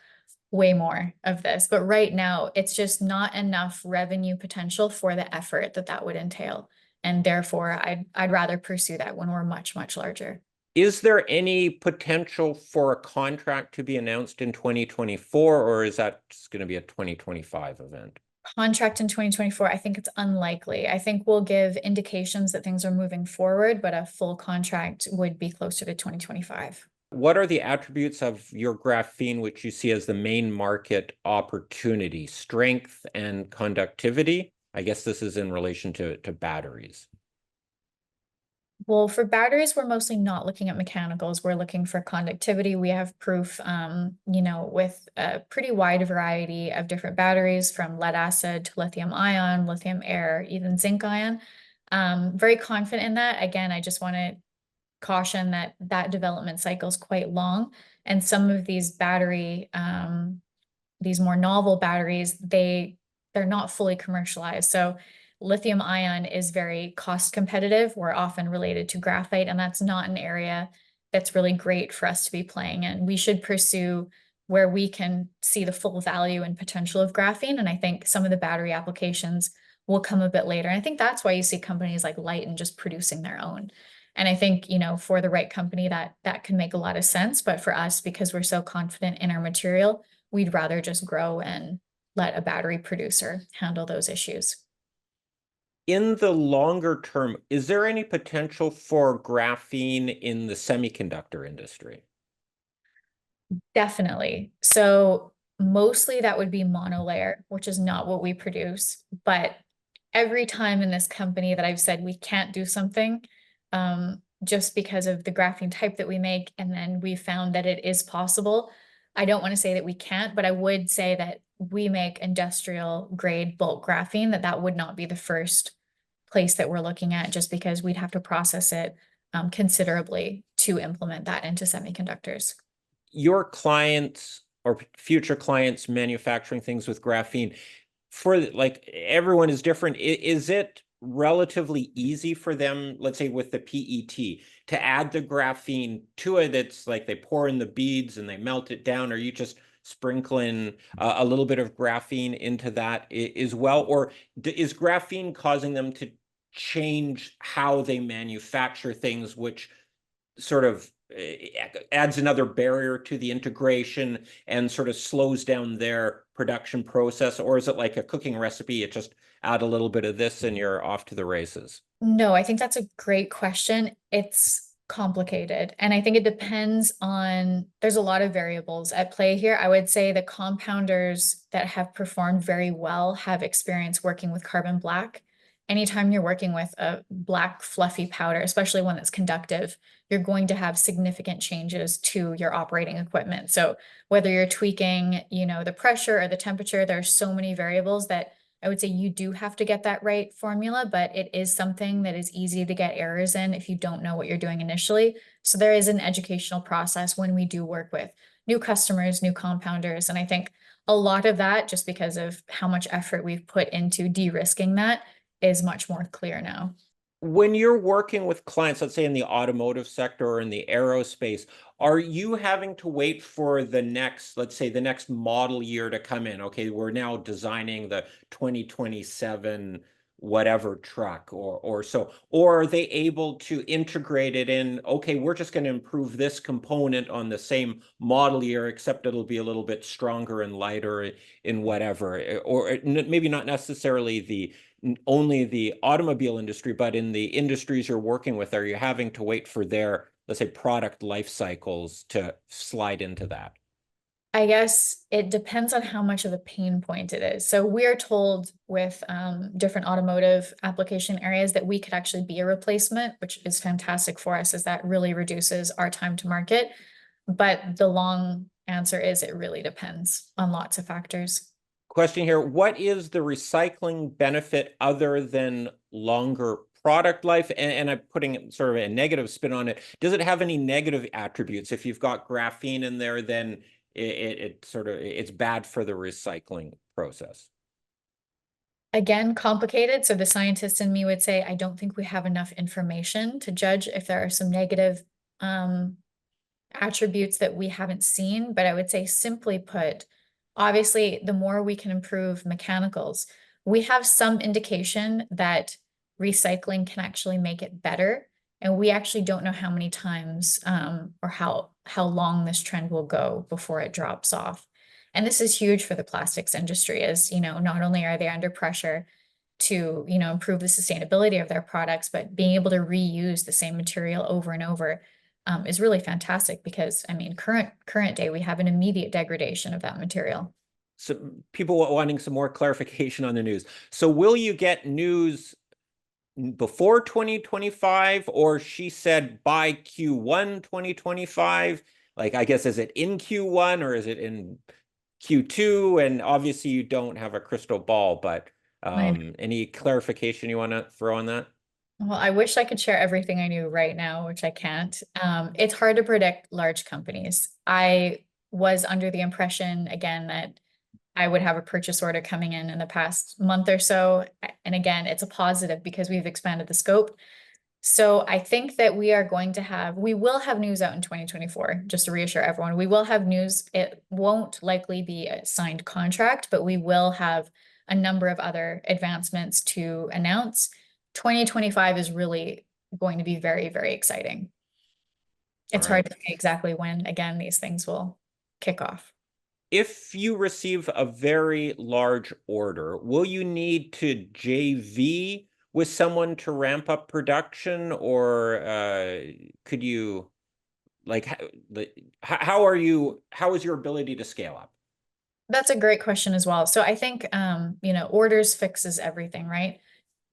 B: way more of this. But right now, it's just not enough revenue potential for the effort that that would entail. And therefore, I'd rather pursue that when we're much, much larger.
A: Is there any potential for a contract to be announced in 2024, or is that just going to be a 2025 event?
B: Contract in 2024, I think it's unlikely. I think we'll give indications that things are moving forward, but a full contract would be closer to 2025.
A: What are the attributes of your graphene which you see as the main market opportunity? Strength and conductivity? I guess this is in relation to batteries.
B: Well, for batteries, we're mostly not looking at mechanicals. We're looking for conductivity. We have proof, with a pretty wide variety of different batteries, from lead acid to lithium ion, lithium air, even zinc ion. Very confident in that. Again, I just want to caution that that development cycle is quite long, and some of these more novel batteries, they're not fully commercialized. So lithium ion is very cost competitive. We're often related to graphite, and that's not an area that's really great for us to be playing in. We should pursue where we can see the full value and potential of graphene. And I think some of the battery applications will come a bit later. And I think that's why you see companies like Lighten just producing their own. And I think, for the right company, that can make a lot of sense. But for us, because we're so confident in our material, we'd rather just grow and let a battery producer handle those issues.
A: In the longer term, is there any potential for graphene in the semiconductor industry?
B: Definitely. So mostly that would be monolayer, which is not what we produce. But every time in this company that I've said we can't do something, just because of the graphene type that we make, and then we found that it is possible. I don't want to say that we can't, but I would say that we make industrial grade bulk graphene, that would not be the first place that we're looking at, just because we'd have to process it considerably to implement that into semiconductors.
A: Your clients or future clients manufacturing things with graphene, for like everyone is different. Is it relatively easy for them, let's say with the PET, to add the graphene to it? It's like they pour in the beads and they melt it down, or you just sprinkle in a little bit of graphene into that as well? Or is graphene causing them to change how they manufacture things, which sort of adds another barrier to the integration and sort of slows down their production process? Or is it like a cooking recipe? It just add a little bit of this and you're off to the races?
B: No, I think that's a great question. It's complicated. And I think it depends on, there's a lot of variables at play here. I would say the compounders that have performed very well have experience working with carbon black. Anytime you're working with a black fluffy powder, especially one that's conductive, you're going to have significant changes to your operating equipment. So whether you're tweaking, the pressure or the temperature, there are so many variables that I would say you do have to get that right formula, but it is something that is easy to get errors in if you don't know what you're doing initially. So there is an educational process when we do work with new customers, new compounders. And I think a lot of that, just because of how much effort we've put into de-risking that, is much more clear now.
A: When you're working with clients, let's say in the automotive sector or in the aerospace, are you having to wait for the next, let's say the next model year to come in? Okay, we're now designing the 2027 whatever truck or so, or are they able to integrate it in? Okay, we're just going to improve this component on the same model year, except it'll be a little bit stronger and lighter in whatever, or maybe not necessarily only the automobile industry, but in the industries you're working with, are you having to wait for their, let's say, product life cycles to slide into that?
B: I guess it depends on how much of a pain point it is. So we're told with different automotive application areas that we could actually be a replacement, which is fantastic for us, as that really reduces our time to market. But the long answer is it really depends on lots of factors.
A: Question here, what is the recycling benefit other than longer product life? And I'm putting sort of a negative spin on it. Does it have any negative attributes? If you've got graphene in there, then it's bad for the recycling process.
B: Again, complicated. So the scientist in me would say, I don't think we have enough information to judge if there are some negative attributes that we haven't seen. But I would say, simply put, obviously, the more we can improve mechanicals, we have some indication that recycling can actually make it better. And we actually don't know how many times or how long this trend will go before it drops off. And this is huge for the plastics industry, as not only are they under pressure to improve the sustainability of their products, but being able to reuse the same material over and over is really fantastic, because I mean, current day, we have an immediate degradation of that material.
A: So people wanting some more clarification on the news. So will you get news before 2025, or she said by Q1 2025? Like, I guess, is it in Q1 or is it in Q2? And obviously you don't have a crystal ball, but any clarification you want to throw on that?
B: Well, I wish I could share everything I knew right now, which I can't. It's hard to predict large companies. I was under the impression, again, that I would have a purchase order coming in the past month or so. And again, it's a positive because we've expanded the scope. So I think that we will have news out in 2024, just to reassure everyone. We will have news. It won't likely be a signed contract, but we will have a number of other advancements to announce. 2025 is really going to be very, very exciting. It's hard to say exactly when, again, these things will kick off.
A: If you receive a very large order, will you need to JV with someone to ramp up production, or could you, like, how is your ability to scale up?
B: That's a great question as well. So I think, orders fixes everything, right?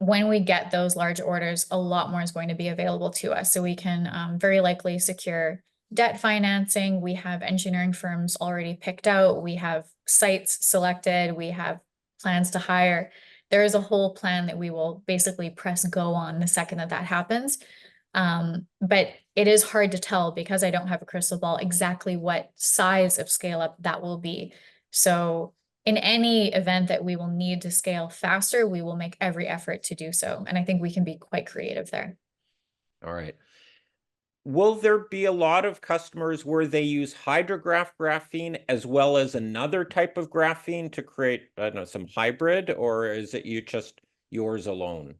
B: When we get those large orders, a lot more is going to be available to us. So we can very likely secure debt financing. We have engineering firms already picked out. We have sites selected. We have plans to hire. There is a whole plan that we will basically press go on the second that happens. But it is hard to tell, because I don't have a crystal ball, exactly what size of scale up that will be. So in any event that we will need to scale faster, we will make every effort to do so. And I think we can be quite creative there.
A: All right. Will there be a lot of customers where they use Hydrograph graphene as well as another type of graphene to create, I don't know, some hybrid, or is it yours alone?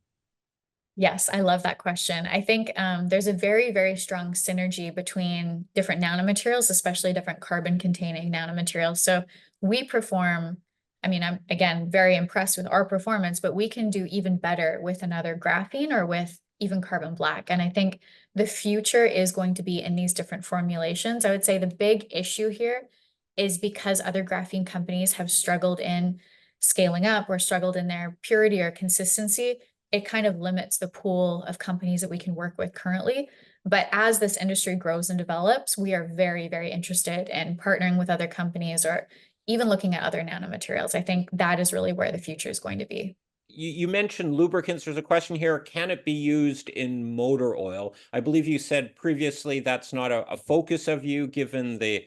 B: Yes, I love that question. I think there's a very, very strong synergy between different nanomaterials, especially different carbon-containing nanomaterials. So we perform, I mean, I'm, again, very impressed with our performance, but we can do even better with another graphene or with even carbon black. And I think the future is going to be in these different formulations. I would say the big issue here is because other graphene companies have struggled in scaling up or struggled in their purity or consistency, it kind of limits the pool of companies that we can work with currently. But as this industry grows and develops, we are very, very interested in partnering with other companies or even looking at other nanomaterials. I think that is really where the future is going to be.
A: You mentioned lubricants. There's a question here. Can it be used in motor oil? I believe you said previously that's not a focus of you, given the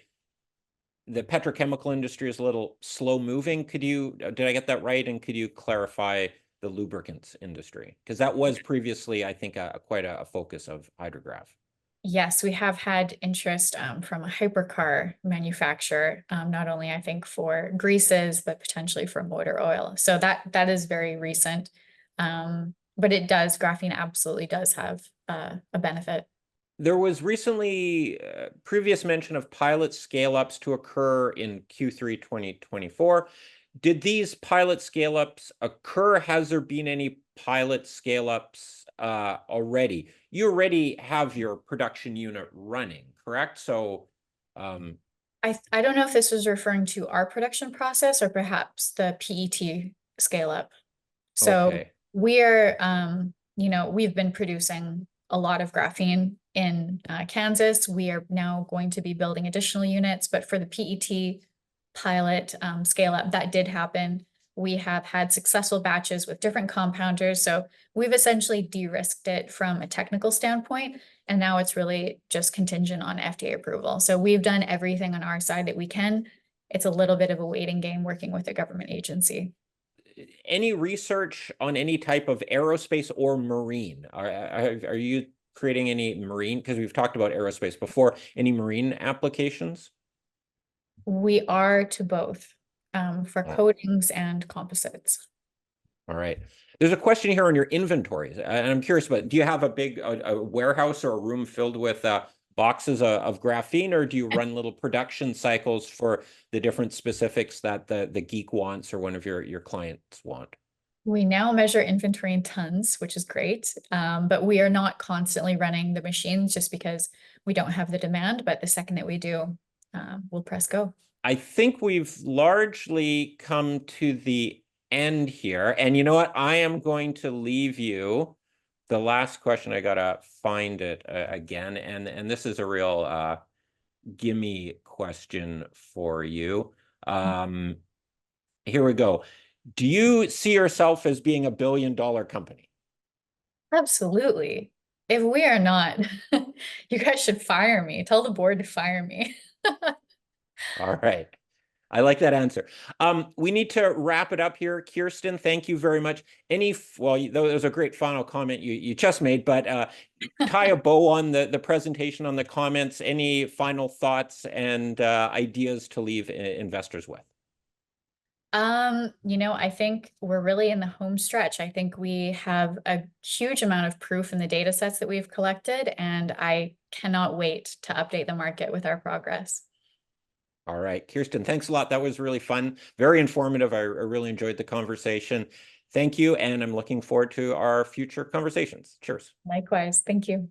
A: petrochemical industry is a little slow moving. Did I get that right? And could you clarify the lubricants industry? Because that was previously, I think, quite a focus of Hydrograph.
B: Yes, we have had interest from a hypercar manufacturer, not only I think for greases, but potentially for motor oil. So that is very recent. But graphene absolutely does have a benefit.
A: There was recently previous mention of pilot scale-ups to occur in Q3 2024. Did these pilot scale-ups occur? Has there been any pilot scale-ups already? You already have your production unit running, correct? So,
B: I don't know if this was referring to our production process or perhaps the PET scale up. So
A: okay.
B: we're, we've been producing a lot of graphene in Kansas. We are now going to be building additional units, but for the PET pilot scale up, that did happen. We have had successful batches with different compounders. So we've essentially de-risked it from a technical standpoint. And now it's really just contingent on FDA approval. So we've done everything on our side that we can. It's a little bit of a waiting game working with a government agency.
A: Any research on any type of aerospace or marine? Are you creating any marine? Because we've talked about aerospace before. Any marine applications?
B: We are to both for
A: Oh,
B: coatings and composites.
A: all right. There's a question here on your inventories, and I'm curious about, do you have a big a warehouse or a room filled with boxes of graphene, or do you run little production cycles for the different specifics that the geek wants or one of your clients want?
B: We now measure inventory in tons, which is great, but we are not constantly running the machines just because we don't have the demand. But the second that we do, we'll press go.
A: I think we've largely come to the end here. And you know what? I am going to leave you the last question. I gotta find it again. And this is a real gimme question for you. Here we go. Do you see yourself as being a billion-dollar company?
B: Absolutely. If we are not, you guys should fire me. Tell the board to fire me.
A: All right. I like that answer. We need to wrap it up here. Kjirstin, thank you very much. Well, that was a great final comment you just made, but tie a bow on the presentation, on the comments. Any final thoughts and ideas to leave investors with?
B: I think we're really in the home stretch. I think we have a huge amount of proof in the data sets that we've collected, and I cannot wait to update the market with our progress.
A: All right, Kjirstin, thanks a lot. That was really fun, very informative. I really enjoyed the conversation. Thank you, and I'm looking forward to our future conversations. Cheers.
B: Likewise. Thank you.